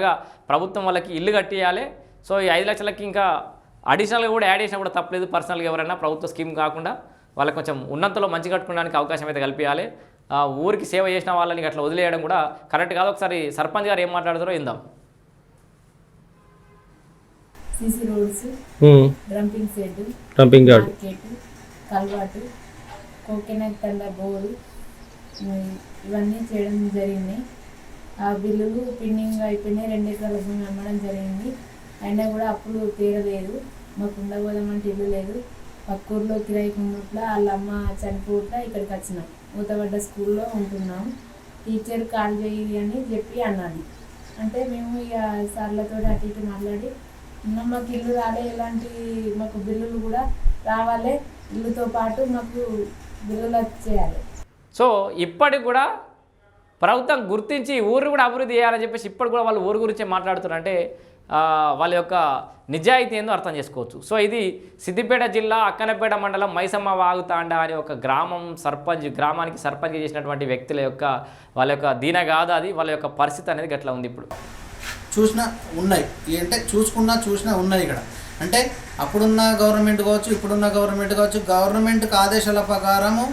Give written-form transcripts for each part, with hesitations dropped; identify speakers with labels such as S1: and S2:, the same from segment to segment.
S1: తొందరగా ప్రభుత్వం వాళ్ళకి ఇల్లు కట్టియాలి. సో ఈ 5 లక్షలకి ఇంకా అడిషనల్గా కూడా యాడ్ చేసినా కూడా తప్పలేదు. పర్సనల్గా ఎవరైనా ప్రభుత్వ స్కీమ్ కాకుండా వాళ్ళకి కొంచెం ఉన్నంతలో మంచి కట్టుకోవడానికి అవకాశం అయితే కల్పించాలి. ఊరికి సేవ చేసిన వాళ్ళని అట్లా వదిలేయడం కూడా కరెక్ట్ కాదు. ఒకసారి సర్పంచ్ గారు ఏం మాట్లాడతారో ఇందాం.
S2: CC roads, dumping shed, market, culvert, coconut తండ బోరు ఇవన్నీ చేయడం జరిగింది. ఆ బిల్లులు పెండింగ్ అయిపోయినాయి. 2 ఎకరాల భూమి అమ్మడం జరిగింది. అయినా కూడా అప్పులు తీరలేదు. మాకు ఉండబోదామంటే ఇల్లు లేదు. పక్కూరులో కిరాయికి ఉన్నట్ల వాళ్ళ అమ్మ చనిపోతా ఇక్కడికి వచ్చినాం. మూతబడ్డ స్కూల్లో ఉంటున్నాం. టీచర్ కాల్ చేయి అని చెప్పి అన్నాను. అంటే మేము ఇక సార్లతో అటు ఇటు మాట్లాడి మాకు ఇల్లు రాలే, ఇలాంటి మాకు బిల్లులు కూడా రావాలి, ఇల్లుతో పాటు మాకు బిల్లులు వచ్చేయాలి.
S1: సో ఇప్పటికి కూడా ప్రభుత్వం గుర్తించి ఊరు కూడా అభివృద్ధి చేయాలని చెప్పేసి ఇప్పటికి కూడా వాళ్ళు ఊరు గురించే మాట్లాడుతున్నారు. అంటే వాళ్ళ యొక్క నిజాయితీ ఏందో అర్థం చేసుకోవచ్చు. సో ఇది సిద్దిపేట జిల్లా అక్కనపేట మండలం మైసమ్మ వాగుతాండ అనే ఒక గ్రామానికి సర్పంచ్ చేసినటువంటి వ్యక్తుల యొక్క వాళ్ళ యొక్క దీనగాథ అది, వాళ్ళ యొక్క పరిస్థితి అనేది గట్లా ఉంది. ఇప్పుడు
S3: చూసినా ఉన్నాయి అంటే చూసినా ఉన్నాయి ఇక్కడ. అంటే అప్పుడున్న గవర్నమెంట్ కావచ్చు, ఇప్పుడున్న గవర్నమెంట్ కావచ్చు, గవర్నమెంట్కి ఆదేశాల ప్రకారము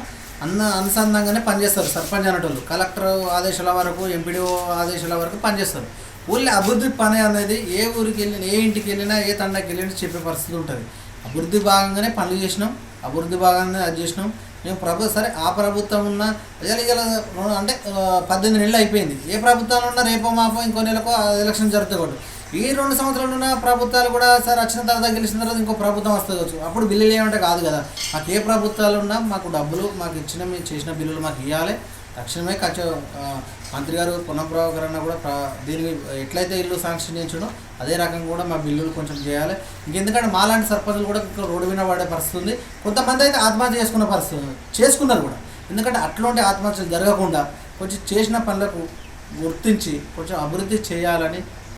S3: అనుసంధానంగానే పనిచేస్తారు సర్పంచ్ అనేటోళ్ళు. కలెక్టర్ ఆదేశాల వరకు, ఎంపీడీఓ ఆదేశాల వరకు పనిచేస్తారు. ఊళ్ళో అభివృద్ధి పని అనేది ఏ ఊరికి వెళ్ళినా, ఏ ఇంటికి వెళ్ళినా, ఏ తండకి వెళ్ళినా చెప్పే పరిస్థితి ఉంటుంది. అభివృద్ధి భాగంగానే పనులు చేసినాం, అభివృద్ధి భాగంగానే అది చేసినాం. మేము సరే ఆ ప్రభుత్వం ఉన్న అంటే 18 నెలలు అయిపోయింది. ఏ ప్రభుత్వాలు ఉన్నా రేపో మాపో ఇంకో నెలకు ఎలక్షన్ జరుగుతాయి కూడా. ఈ 2 సంవత్సరాలు ఉన్న ప్రభుత్వాలు కూడా సరే వచ్చిన తర్వాత గెలిచిన తర్వాత ఇంకో ప్రభుత్వం వస్తుంది. అప్పుడు బిల్లులు ఏమంటే కాదు కదా. మాకు ఏ ప్రభుత్వాలు ఉన్నా మాకు డబ్బులు మాకు మీరు చేసిన బిల్లులు మాకు ఇవ్వాలి తక్షణమే. మంత్రి గారు పునఃప్రవకరణ కూడా దీనికి ఎట్లయితే ఇల్లు శాంక్షన్ చేయించడో అదే రకంగా కూడా మా బిల్లులు కొంచెం చేయాలి. ఇంకెందుకంటే మాలాంటి సర్పంచులు కూడా ఇక్కడ రోడ్డు మీద పడే పరిస్థితి ఉంది. కొంతమంది అయితే ఆత్మహత్య చేసుకున్నారు కూడా. ఎందుకంటే అట్లాంటి ఆత్మహత్యలు జరగకుండా కొంచెం చేసిన పనులకు గుర్తించి కొంచెం అభివృద్ధి చేయాలని